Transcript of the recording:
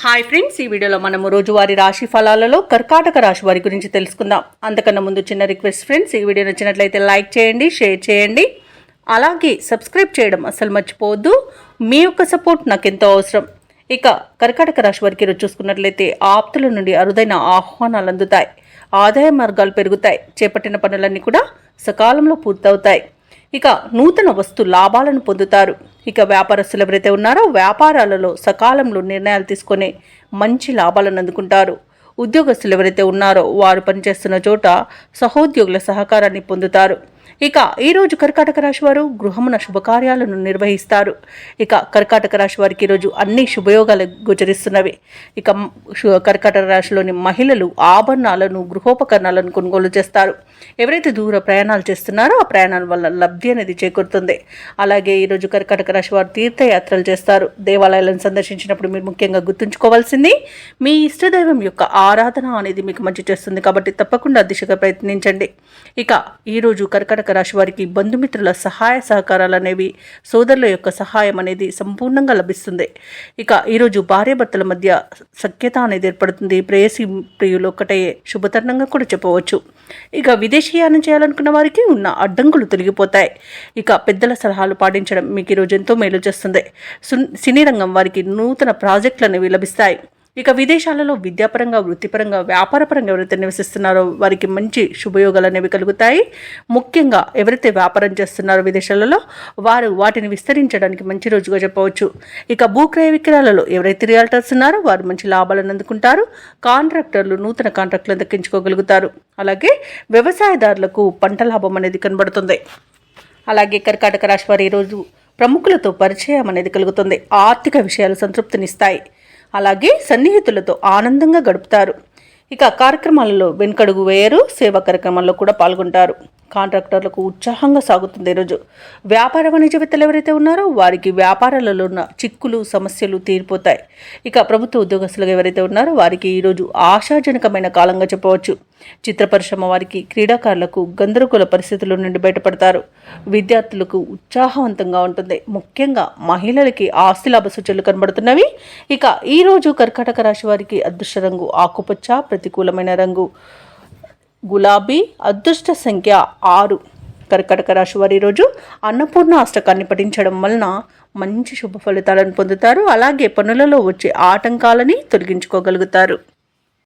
Hi friends, ఈ వీడియోలో మనము రోజువారీ రాశి ఫలాలలో కర్కాటక రాశి వారి గురించి తెలుసుకుందాం. అంతకన్నా ముందు చిన్న రిక్వెస్ట్ ఫ్రెండ్స్, ఈ వీడియో నచ్చినట్లయితే లైక్ చేయండి, షేర్ చేయండి, అలాగే సబ్స్క్రైబ్ చేయడం అసలు మర్చిపోవద్దు. మీ యొక్క సపోర్ట్ నాకు ఎంతో అవసరం. ఇక కర్కాటక రాశి వారికి ఈరోజు చూసుకున్నట్లయితే ఆప్తుల నుండి అరుదైన ఆహ్వానాలు అందుతాయి, ఆదాయ మార్గాలు పెరుగుతాయి, చేపట్టిన పనులన్నీ కూడా సకాలంలో పూర్తవుతాయి. ఇక నూతన వస్తు లాభాలను పొందుతారు. ఇక వ్యాపారస్తులు ఎవరైతే ఉన్నారో వ్యాపారాలలో సకాలంలో నిర్ణయాలు తీసుకొని మంచి లాభాలను అందుకుంటారు. ఉద్యోగస్తులు ఎవరైతే ఉన్నారో వారు పనిచేస్తున్న చోట సహోద్యోగుల సహకారాన్ని పొందుతారు. ఇక ఈరోజు కర్కాటక రాశి వారు గృహమున శుభకార్యాలను నిర్వహిస్తారు. ఇక కర్కాటక రాశి వారికి ఈరోజు అన్ని శుభయోగాలు గోచరిస్తున్నవి. ఇక కర్కాటక రాశిలోని మహిళలు ఆభరణాలను, గృహోపకరణాలను కొనుగోలు చేస్తారు. ఎవరైతే దూర ప్రయాణాలు చేస్తున్నారో ఆ ప్రయాణాల వల్ల లబ్ధి అనేది చేకూరుతుంది. అలాగే ఈరోజు కర్కాటక రాశి వారు తీర్థయాత్రలు చేస్తారు. దేవాలయాలను సందర్శించినప్పుడు మీరు ముఖ్యంగా గుర్తుంచుకోవాల్సింది మీ ఇష్టదైవం యొక్క ఆరాధన అనేది మీకు మంచి చేస్తుంది, కాబట్టి తప్పకుండా దిశగా ప్రయత్నించండి. ఇక ఈరోజు కర్కాటక రాశి వారికి బంధుమిత్రుల సహాయ సహకారాలు అనేవి, సోదరుల యొక్క సహాయం అనేది సంపూర్ణంగా లభిస్తుంది. ఇక ఈరోజు భార్యాభర్తల మధ్య సఖ్యత అనేది ఏర్పడుతుంది. ప్రేయసి ప్రియులు ఒక్కటే శుభతరుణంగా కూడా చెప్పవచ్చు. ఇక విదేశీయానం చేయాలనుకున్న వారికి ఉన్న అడ్డంకులు తొలగిపోతాయి. ఇక పెద్దల సలహాలు పాటించడం మీకు ఈరోజు ఎంతో మేలు చేస్తుంది. సినీ రంగం వారికి నూతన ప్రాజెక్టులు అనేవి లభిస్తాయి. ఇక విదేశాలలో విద్యాపరంగా, వృత్తిపరంగా, వ్యాపారపరంగా ఎవరైతే నివసిస్తున్నారో వారికి మంచి శుభయోగాలు అనేవి కలుగుతాయి. ముఖ్యంగా ఎవరైతే వ్యాపారం చేస్తున్నారో విదేశాలలో వారు వాటిని విస్తరించడానికి మంచి రోజుగా చెప్పవచ్చు. ఇక భూక్రయ విక్రయాలలో ఎవరైతే రియల్టర్స్ ఉన్నారో వారు మంచి లాభాలను అందుకుంటారు. కాంట్రాక్టర్లు నూతన కాంట్రాక్టులను దక్కించుకోగలుగుతారు. అలాగే వ్యవసాయదారులకు పంట లాభం అనేది కనబడుతుంది. అలాగే కర్కాటక రాశి వారు ఈరోజు ప్రముఖులతో పరిచయం అనేది కలుగుతుంది. ఆర్థిక విషయాలు సంతృప్తినిస్తాయి. అలాగే సన్నిహితులతో ఆనందంగా గడుపుతారు. ఇక కార్యక్రమాలలో వెనుకడుగు వేయరు. సేవా కార్యక్రమాల్లో కూడా పాల్గొంటారు. కాంట్రాక్టర్లకు ఉత్సాహంగా సాగుతుంది ఈరోజు. వ్యాపార వాణిజ్యవేత్తలు ఎవరైతే ఉన్నారో వారికి వ్యాపారాలలో ఉన్న చిక్కులు, సమస్యలు తీరిపోతాయి. ఇక ప్రభుత్వ ఉద్యోగస్తులు ఎవరైతే ఉన్నారో వారికి ఈరోజు ఆశాజనకమైన కాలంగా చెప్పవచ్చు. చిత్ర పరిశ్రమ వారికి, క్రీడాకారులకు గందరగోళ పరిస్థితుల నుండి బయటపడతారు. విద్యార్థులకు ఉత్సాహవంతంగా ఉంటుంది. ముఖ్యంగా మహిళలకి ఆస్తి లాభ సూచనలు కనబడుతున్నవి. ఇక ఈరోజు కర్కాటక రాశి వారికి అదృష్ట రంగు ఆకుపచ్చ, ప్రతికూలమైన రంగు గులాబీ, అదృష్ట సంఖ్య 6. కర్కాటక రాశి వారి ఈరోజు అన్నపూర్ణ అష్టకాన్ని పఠించడం వలన మంచి శుభ ఫలితాలను పొందుతారు. అలాగే పనులలో వచ్చే ఆటంకాలని తొలగించుకోగలుగుతారు.